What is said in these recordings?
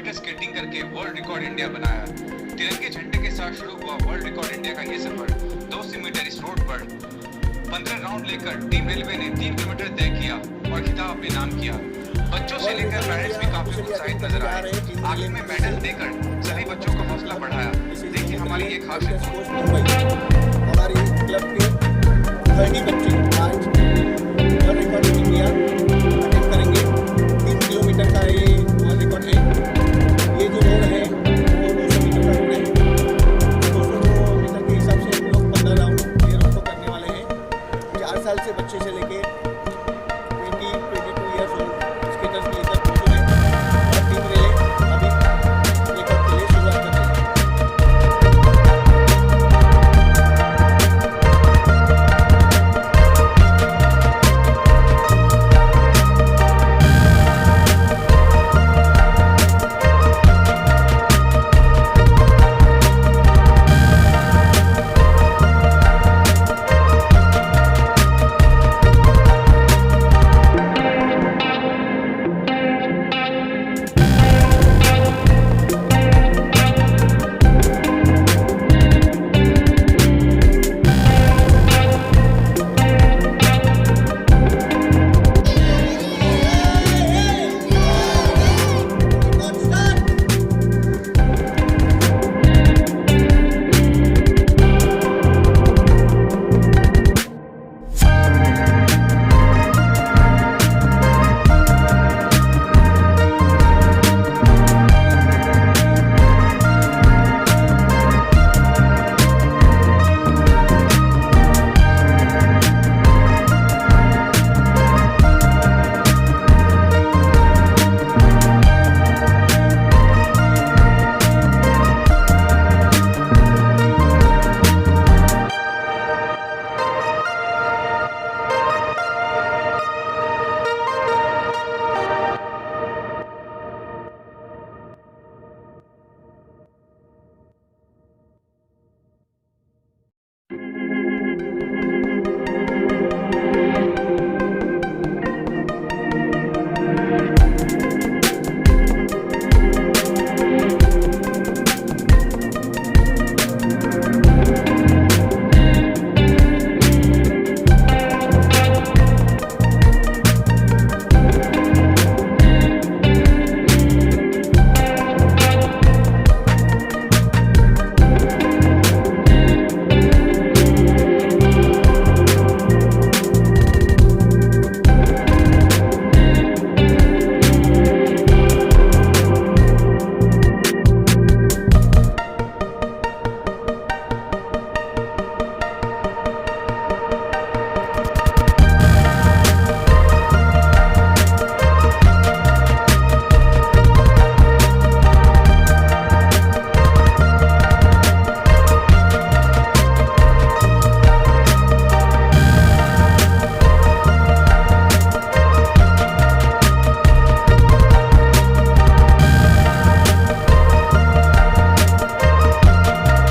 Metre skating करके world record India बनाया। तिरंगे झंडे के साथ शुरू हुआ वर्ल्ड रिकॉर्ड इंडिया का ये सफर 200 मीटर इस रोड पर 15 राउंड लेकर टीम रेलवे ने 3 किलोमीटर तय किया और खिताब अपने नाम किया। बच्चों से लेकर पेरेंट्स भी काफी उत्साहित नजर आए। आखिर में मेडल देकर सभी बच्चों का हौसला बढ़ाया। देखिए हमारी ये खास रिपोर्ट। हमारी क्लब के 30 बच्चे आज वर्ल्ड रिकॉर्ड इंडिया अटेंड करेंगे। 3 किलोमीटर का ये वर्ल्ड रिकॉर्ड है। ये जो रोड है वो 200 मीटर का रोड है। 200 मीटर के हिसाब से हम लोग 15 राउंड ये रोड को करने वाले हैं। 4 साल से बच्चे से लेके 22 ईयर्स ओल्ड स्केटर्स के इधर पहुँचे हैं और टीम रेले अभी रिकॉर्ड के लिए शुरुआत कर रही है।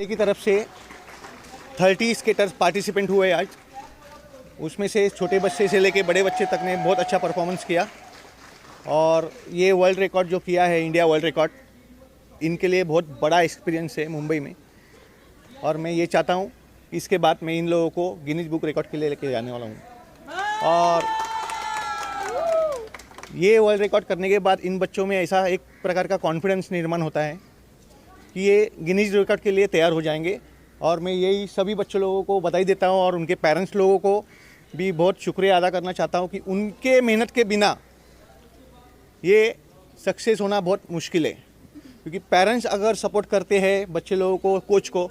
की तरफ से 30 स्केटर्स पार्टिसिपेंट हुए आज। उसमें से छोटे बच्चे से लेके बड़े बच्चे तक ने बहुत अच्छा परफॉर्मेंस किया और ये वर्ल्ड रिकॉर्ड जो किया है इंडिया वर्ल्ड रिकॉर्ड, इनके लिए बहुत बड़ा एक्सपीरियंस है मुंबई में। और मैं ये चाहता हूँ कि इसके बाद मैं इन लोगों को गिनीज बुक रिकॉर्ड के लिए लेके जाने वाला हूँ। और ये वर्ल्ड रिकॉर्ड करने के बाद इन बच्चों में ऐसा एक प्रकार का कॉन्फिडेंस निर्माण होता है कि ये गिनीज रिकॉर्ड के लिए तैयार हो जाएंगे। और मैं यही सभी बच्चों लोगों को बधाई देता हूँ और उनके पेरेंट्स लोगों को भी बहुत शुक्रिया अदा करना चाहता हूँ कि उनके मेहनत के बिना ये सक्सेस होना बहुत मुश्किल है। क्योंकि पेरेंट्स अगर सपोर्ट करते हैं बच्चे लोगों को, कोच को,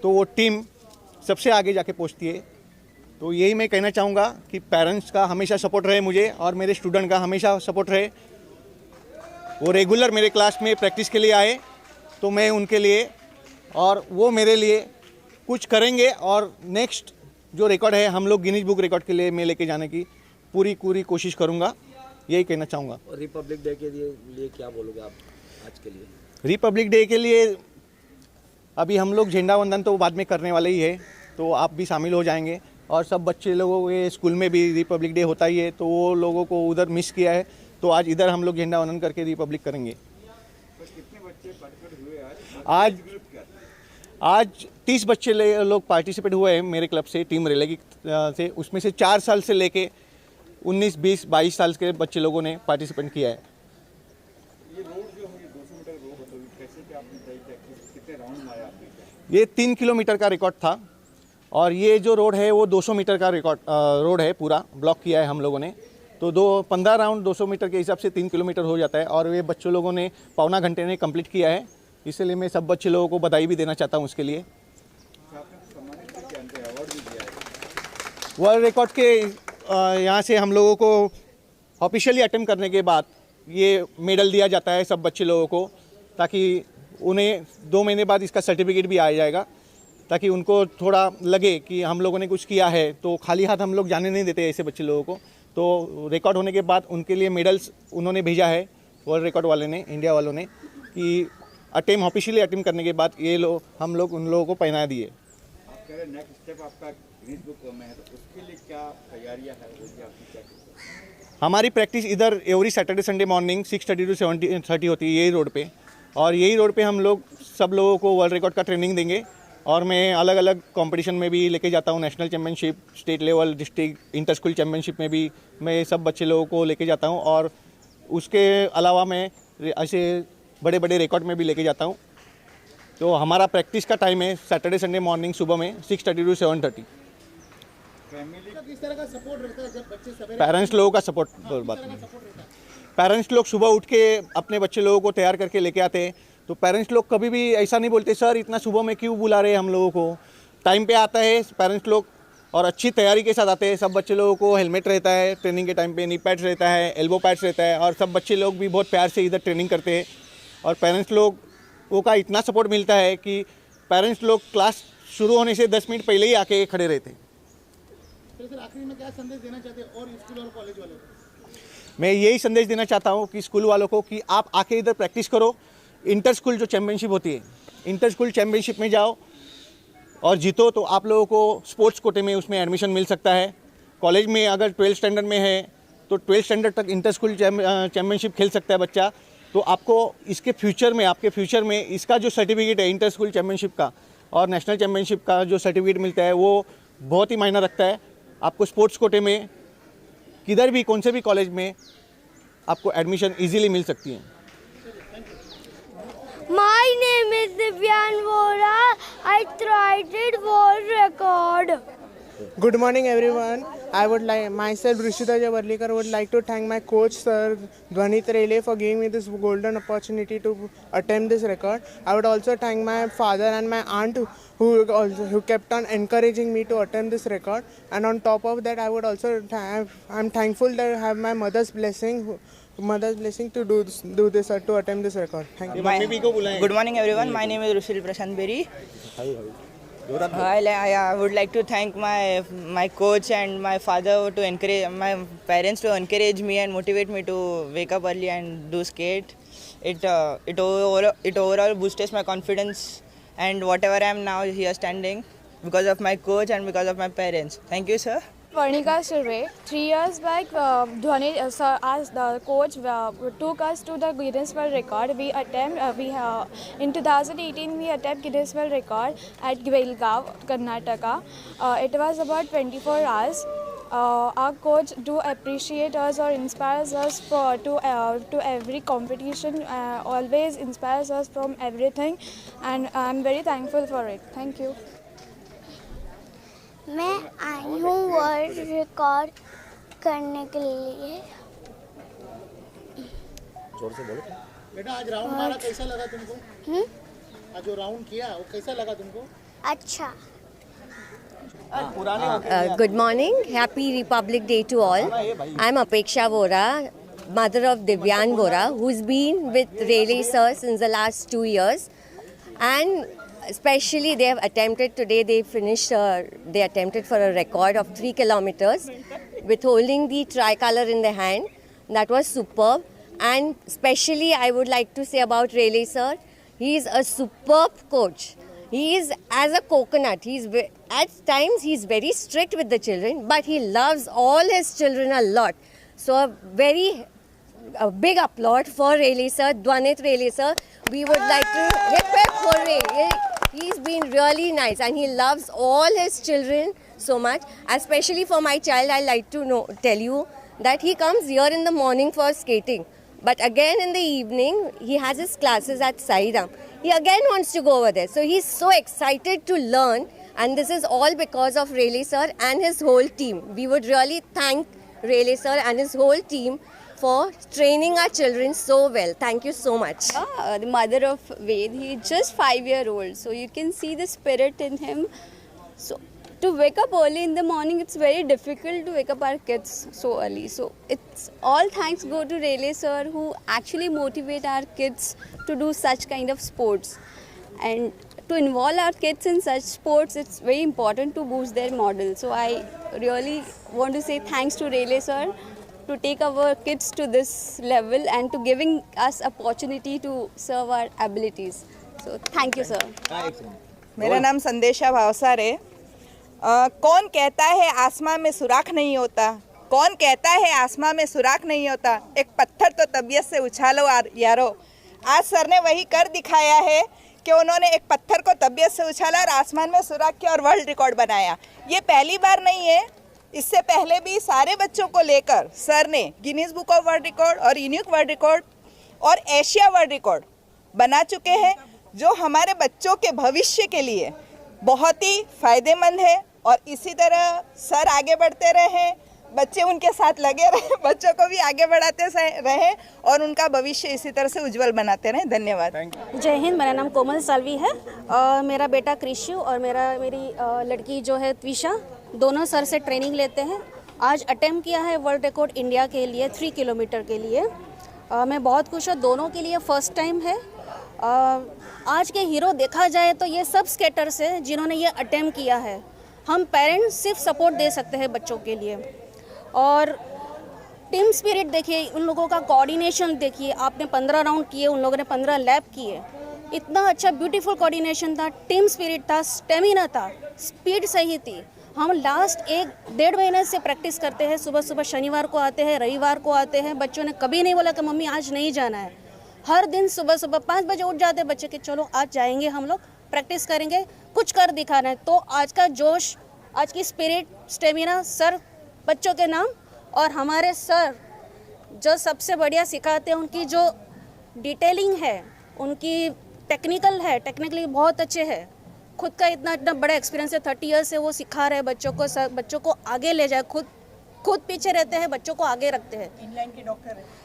तो वो टीम सबसे आगे जाके पहुँचती है। तो यही मैं कहना चाहूँगा कि पेरेंट्स का हमेशा सपोर्ट रहे मुझे और मेरे स्टूडेंट का हमेशा सपोर्ट रहे। वो रेगुलर मेरे क्लास में प्रैक्टिस के लिए आए तो मैं उनके लिए और वो मेरे लिए कुछ करेंगे और नेक्स्ट जो रिकॉर्ड है हम लोग गिनीज बुक रिकॉर्ड के लिए मैं लेके जाने की पूरी कोशिश करूँगा, यही कहना चाहूँगा। रिपब्लिक डे के लिए क्या बोलोगे आप आज के लिए? रिपब्लिक डे के लिए अभी हम लोग झंडा वंदन तो बाद में करने वाले ही है, तो आप भी शामिल हो जाएंगे। और सब बच्चे लोगों के स्कूल में भी रिपब्लिक डे होता ही है, तो वो लोगों को उधर मिस किया है, तो आज इधर हम लोग झंडा वंदन करके रिपब्लिक करेंगे। आज आज 30 बच्चे लोग पार्टिसिपेट हुए हैं मेरे क्लब से, टीम रिले की से। उसमें से 4 साल से लेके 19, 20, 22 साल के बच्चे लोगों ने पार्टिसिपेट किया है। ये 3 किलोमीटर का रिकॉर्ड था और ये जो रोड है वो 200 मीटर का रिकॉर्ड रोड है, पूरा ब्लॉक किया है हम लोगों ने। तो 15 राउंड 200 मीटर के हिसाब से 3 किलोमीटर हो जाता है और ये बच्चों लोगों ने पौना घंटे में कंप्लीट किया है। इसलिए मैं सब बच्चे लोगों को बधाई भी देना चाहता हूँ उसके लिए। वर्ल्ड रिकॉर्ड के यहाँ से हम लोगों को ऑफिशियली अटेम्प्ट करने के बाद ये मेडल दिया जाता है सब बच्चे लोगों को, ताकि उन्हें 2 महीने बाद इसका सर्टिफिकेट भी आ जाएगा, ताकि उनको थोड़ा लगे कि हम लोगों ने कुछ किया है। तो खाली हाथ हम लोग जाने नहीं देते ऐसे बच्चे लोगों को। तो रिकॉर्ड होने के बाद उनके लिए मेडल्स उन्होंने भेजा है, वर्ल्ड रिकॉर्ड वाले ने, इंडिया वालों ने, कि ऑफिशियली अटेम्प्ट करने के बाद ये हम लोग उन लोगों को पहना दिए। आप कह रहे नेक्स्ट स्टेप आपका गिनीज बुक में है, तो उसके लिए क्या तैयारियां है, वो आपकी क्या? हमारी प्रैक्टिस इधर every Saturday Sunday morning 6:30 to 7:30 होती है यही रोड पे, और यही रोड पे हम लोग सब लोगों को वर्ल्ड रिकॉर्ड का ट्रेनिंग देंगे। और मैं अलग अलग कंपटीशन में भी लेके जाता हूँ, national championship, state level, district, inter school championship में भी मैं सब बच्चे लोगों को लेके जाता हूँ। और उसके अलावा मैं ऐसे बड़े बड़े रिकॉर्ड में भी लेके जाता हूँ। तो हमारा प्रैक्टिस का टाइम है सैटरडे संडे मॉर्निंग सुबह में 6:30 to 7:30। किस तरह का सपोर्ट रहता है जब बच्चे सवेरे? पेरेंट्स लोगों का सपोर्ट बात नहीं। पेरेंट्स लोग सुबह उठ के अपने बच्चे लोगों को तैयार करके लेके आते हैं। तो पेरेंट्स लोग कभी भी ऐसा नहीं बोलते सर इतना सुबह में क्यों बुला रहे हैं हम लोगों को। टाइम पे आता है पेरेंट्स लोग और अच्छी तैयारी के साथ आते हैं। सब बच्चे लोगों को हेलमेट रहता है ट्रेनिंग के टाइम पे, नी पैड्स रहता है, एल्बो पैड्स रहता है, और सब बच्चे लोग भी बहुत प्यार से इधर ट्रेनिंग करते हैं। और पेरेंट्स लोगों का इतना सपोर्ट मिलता है कि पेरेंट्स लोग क्लास शुरू होने से 10 मिनट पहले ही आके खड़े रहते हैं। तो सर आखिरी में क्या संदेश देना चाहते हैं और स्कूल और कॉलेज वालों को? मैं यही संदेश देना चाहता हूँ कि स्कूल वालों को कि आप आके इधर प्रैक्टिस करो। इंटर स्कूल जो चैम्पियनशिप होती है, इंटर स्कूल चैम्पियनशिप में जाओ और जीतो तो आप लोगों को स्पोर्ट्स कोटे में उसमें एडमिशन मिल सकता है। कॉलेज में अगर 12th स्टैंडर्ड में है तो 12th स्टैंडर्ड तक इंटर स्कूल चैम्पियनशिप खेल सकता है बच्चा। तो आपको इसके फ्यूचर में, आपके फ्यूचर में इसका जो सर्टिफिकेट है इंटर स्कूल चैम्पियनशिप का और नेशनल चैम्पियनशिप का जो सर्टिफिकेट मिलता है वो बहुत ही मायना रखता है। आपको स्पोर्ट्स कोटे में किधर भी, कौन से भी कॉलेज में आपको एडमिशन इजीली मिल सकती है। My name is Divyan Vora. I tried it world record. Good morning, everyone. I would like myself, Rishita Javarlikar, would like to thank my coach, Sir Dwanit Rele, for giving me this golden opportunity to attempt this record. I would also thank my father and my aunt who kept on encouraging me to attempt this record. And on top of that, I would also I'm thankful that I have my mother's blessing to do this to attempt this record. Thank you. Good morning, everyone. My name is Rushil Prashant Beri. I would like to thank my coach and my father to encourage my parents to encourage me and motivate me to wake up early and do skate. It overall boosted my confidence and whatever I am now here standing because of my coach and because of my parents. Thank you, sir. Varnika Surve. 3 years back, Dhwani, sir, as the coach, took us to the Guinness World Record. In 2018 we attempt Guinness World Record at Belgaum, Karnataka. It was about 24 hours. Our coach do appreciate us or inspires us to every competition. Always inspires us from everything, and I'm very thankful for it. Thank you. मैं आई हूँ world record करने के लिए। जोर से बोलो। बेटा आज राउंड मारा, कैसा लगा तुमको? आज जो राउंड किया वो कैसा लगा तुमको? अच्छा। Good morning. Happy Republic Day to all. I'm Apeksha Vora, mother of Divyan Vora, who's been with Rele sir since the last 2 years. And especially they have attempted today, they attempted for a record of 3 kilometers with holding the tricolor in the hand. That was superb. And especially I would like to say about Rele sir, he is a superb coach. He is as a coconut. At times he's very strict with the children, but he loves all his children a lot. So a very a big applaud for Rayleigh sir, Dwanit Rayleigh sir. We would like to hip for Ray. He's been really nice and he loves all his children so much. Especially for my child, I like to tell you that he comes here in the morning for skating. But again in the evening, he has his classes at Sairam. He again wants to go over there. So he's so excited to learn, and this is all because of Rayleigh sir and his whole team. We would really thank Rayleigh sir and his whole team for training our children so well. Thank you so much. The mother of Ved, he's just 5-year-old, so you can see the spirit in him. So to wake up early in the morning, it's very difficult to wake up our kids so early. So it's all thanks go to Rayleigh sir, who actually motivate our kids to do such kind of sports. And to involve our kids in such sports, it's very important to boost their model. So I really want to say thanks to Rayleigh sir to take our kids to this level and to giving us opportunity to serve our abilities. So thank you sir. मेरा नाम संदेशा भावसार है। कौन कहता है आसमां में सुराख नहीं होता? कौन कहता है आसमां में सुराख नहीं होता? एक पत्थर तो तबीयत से उछालो यारो। आज सर ने वही कर दिखाया है कि उन्होंने एक पत्थर को तबीयत से उछाला और आसमान में सुराख किया और वर्ल्ड रिकॉर्ड बनाया। ये पहली बार नहीं है, इससे पहले भी सारे बच्चों को लेकर सर ने Guinness book of world record और यूनिक वर्ल्ड रिकॉर्ड और एशिया वर्ल्ड रिकॉर्ड बना चुके हैं, जो हमारे बच्चों के भविष्य के लिए बहुत ही फायदेमंद है। और इसी तरह सर आगे बढ़ते रहें, बच्चे उनके साथ लगे रहें, बच्चों को भी आगे बढ़ाते रहें और उनका भविष्य इसी तरह से उज्जवल बनाते रहें। धन्यवाद। जय हिंद, मेरा नाम कोमल सालवी है और मेरा बेटा कृष्यु और मेरी लड़की जो है त्विशा, दोनों सर से ट्रेनिंग लेते हैं। आज अटेम्प्ट किया है वर्ल्ड रिकॉर्ड इंडिया के लिए 3 किलोमीटर के लिए। मैं बहुत खुश हूँ, दोनों के लिए फर्स्ट टाइम है। आज के हीरो देखा जाए तो ये सब स्केटर्स हैं जिन्होंने ये अटेम्प्ट किया है। हम पेरेंट्स सिर्फ सपोर्ट दे सकते हैं बच्चों के लिए। और टीम स्पिरिट देखिए, उन लोगों का कोऑर्डिनेशन देखिए। आपने 15 राउंड किए, उन लोगों ने 15 लैप किए। इतना अच्छा ब्यूटीफुल कोऑर्डिनेशन था, टीम स्पिरिट था, स्टेमिना था, स्पीड सही थी। हम लास्ट 1-1.5 महीने से प्रैक्टिस करते हैं। सुबह सुबह शनिवार को आते हैं, रविवार को आते हैं। बच्चों ने कभी नहीं बोला कि मम्मी आज नहीं जाना है। हर दिन सुबह सुबह 5 बजे उठ जाते हैं बच्चे के, चलो आज जाएंगे, हम लोग प्रैक्टिस करेंगे, कुछ कर दिखाना है। तो आज का जोश, आज की स्पिरिट, स्टेमिना सर बच्चों के नाम। और हमारे सर जो सबसे बढ़िया सिखाते हैं, उनकी जो डिटेलिंग है, उनकी टेक्निकली बहुत अच्छे हैं। खुद का इतना बड़ा एक्सपीरियंस है, 30 ईयर्स से वो सिखा रहे हैं बच्चों को। सर बच्चों को आगे ले जाए, खुद पीछे रहते हैं, बच्चों को आगे रखते हैं। इनलाइन के डॉक्टर है।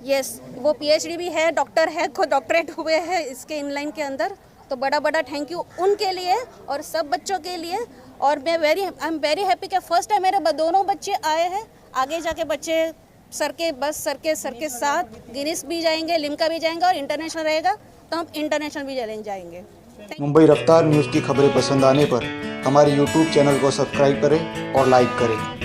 यस, वो PhD भी है, डॉक्टर है, खुद डॉक्टरेट हुए हैं इसके इनलाइन के अंदर। तो बड़ा थैंक यू उनके लिए और सब बच्चों के लिए। और मैं आई एम वेरी हैप्पी कि फर्स्ट टाइम मेरे दोनों बच्चे आए हैं। आगे जाके बच्चे सर के साथ गिनीज भी जाएंगे, लिम्का भी जाएंगे और इंटरनेशनल रहेगा तो हम इंटरनेशनल भी जाएंगे। मुंबई रफ्तार न्यूज़ की खबरें पसंद आने पर हमारे YouTube चैनल को सब्सक्राइब करें और लाइक करें।